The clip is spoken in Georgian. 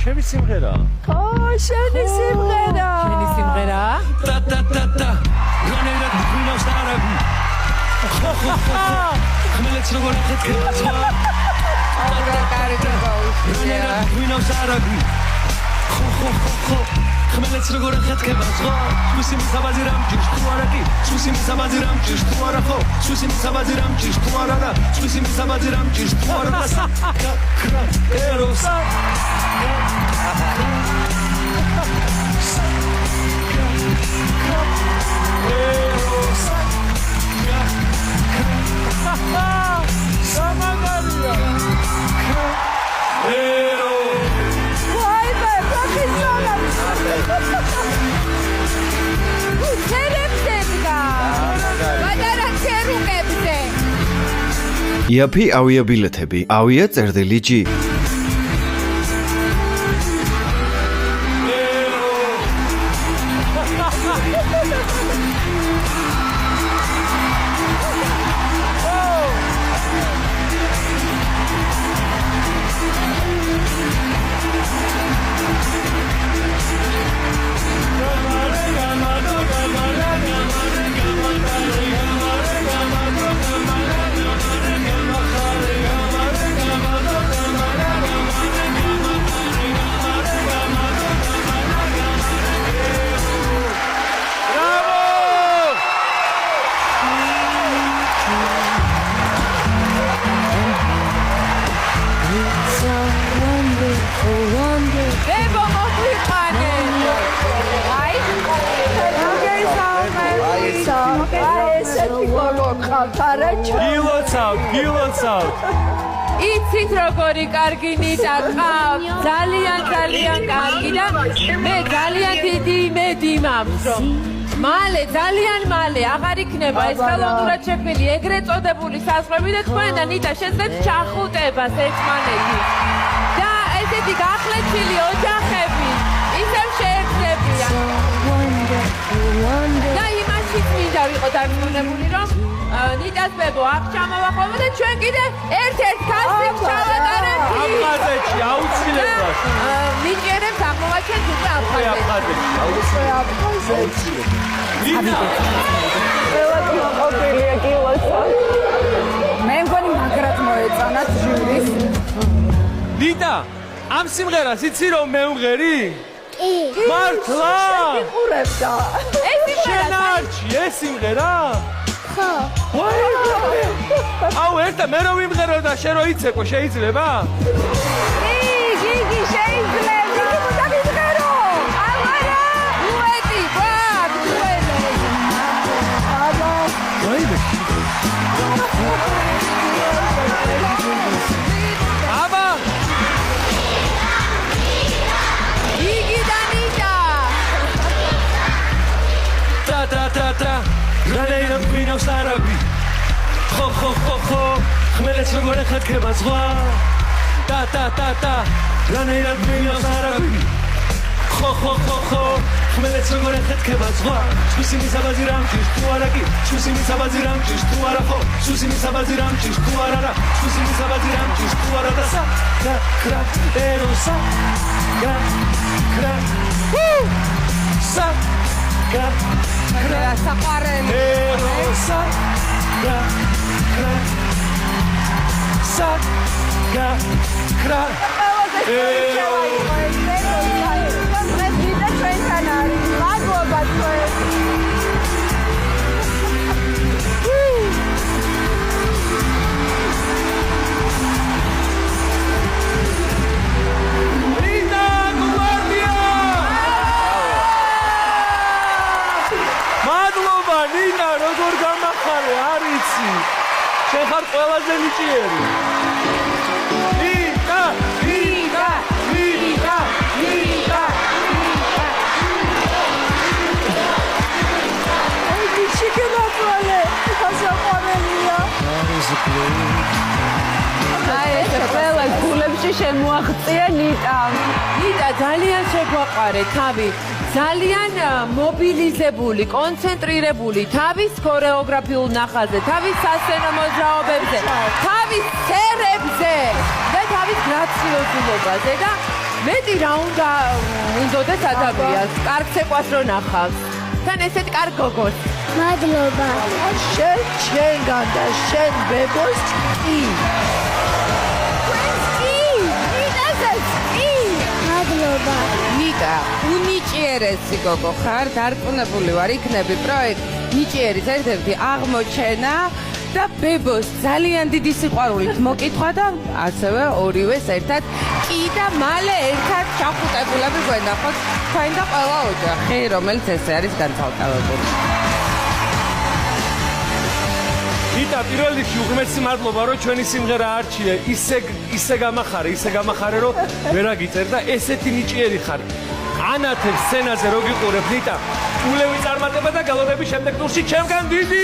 ჩემი სიმღერა. შენი სიმღერა. შენი სიმღერა. რანერად გვინავს არაბი. ხმელეთს როგორ ხედქება ზღვა. რანერად გვინავს არაბი. ხმელეთს როგორ ხედქება ზღვა. სვისი მისაბაძი რამჭირს თუ არა კი. სვისი მისაბაძი რამჭირს თუ არა ხო. სვისი მისაბაძი რამჭირს თუ არა და სვისი მისაბაძი რამჭირს თუ არა და საკრა ეროსა. იაფი ავიაბილეთები, ავია წერდილი ჯი. გილოცავ. იცით როგორი კარგი ნიტა ყავს, ძალიან კარგი და მე ძალიან დიდი იმედი მაქვს, რომ მალე, ძალიან მალე აღარ იქნება ეს ხელოვნურად შექმნილი ეგრეთ წოდებული საზღვრები და თქვენ და ნიტა შეძლებთ ჩახუტებას ერთმანეთი. და ესეთი გახლეჩილი ოჯახები ისევ შეერთდებიან. და იმაშიც მინდა ვიყოთ არწმუნებული, რომ ნიტას ბებო აქ ჩამოვაყობა და ჩვენ კიდე ერთ-ერთ კასტინგს ჩავატარებთ. აფხაზეთში აუცილებლად. მიჭერებს აღმოვაჩენთ უკვე აფხაზეთში. აფხაზეთში. ნიტა. მე მგონი მაგრად მოეწონათ ჟურის. ნიტა, ამ სიმღერას იცი რომ მე ვღერი? კი. მართლა? უყურებდა. ეს სიმღერა ეს სიმღერა? ხო. აუ ერთად მე რომ ვიმღერო და შენ რო იცეკო შეიძლება? იგი შეიძლება. და ვიმღერო. ამარა. უედი, გვაქვს უედი. აბა. რაიმე? აბა. იგი და ნიტა. ტრა. რანერად გვინავს არაბი. ხო. ხმელეთს როგორ ხედქება ზღვა. და. რანერად გვინავს არაბი. ხო. ხმელეთს როგორ ხედქება ზღვა. სვისი მისაბაძი რამჭირს თუ არა კი. სვისი მისაბაძი რამჭირს თუ არა ხო. სვისი მისაბაძი რამჭირს თუ არა და სვისი მისაბაძი რამჭირს თუ არა და საკრა ეროსა. საყვარელი. ეროსა. ნინა, როგორ გამახარე, არ იცი. შენ ხარ ყველაზე ნიჭიერი. ნინა. იგი შეგნაყვალე, გასაყვარელია. ეს ყველა გულებში შემოაღწია ნიტა. ნიტა ძალიან შეგვაყარე თავი. ძალიან მობილიზებული, კონცენტრირებული თავის ქორეოგრაფიულ ნახაზზე, თავის სასცენო მოძრაობებზე, თავის სცენებზე და თავის გრაციოზულობაზე და მეტი რა უნდა უნდოდეს ადამიანს, კარგ ცეკვას რო ნახავს. თან ესეთ კარგ გოგოს. მადლობა. შენ შენგან და შენ ბებოს კი. მადლობა. ნიკა, უნიჭიერესი გოგო ხარ, დარწმუნებული ვარ, იქნები პროექტ ნიჭიერის ერთ-ერთი აღმოჩენა და ბებოს ძალიან დიდი სიყვარულით მოკითხვა და ასევე ორივეს ერთად კი და მალე ერთად ჩახუტებულები გვენახოთ თქვენ და ყველა ოჯახი, რომელიც ესე არის განცალკევებული. იტა პირველ რიგში უღმესი მადლობა რომ ჩვენი სიმღერა არჩიე ისე გამახარე რომ ვერ აგიწერ და ესეთი ნიჭიერი ხარ ანათებ სცენაზე რო გიყურებ ნიტა ულევი წარმატება და გალოდები შემდეგ ტურში ჩემგან დიდი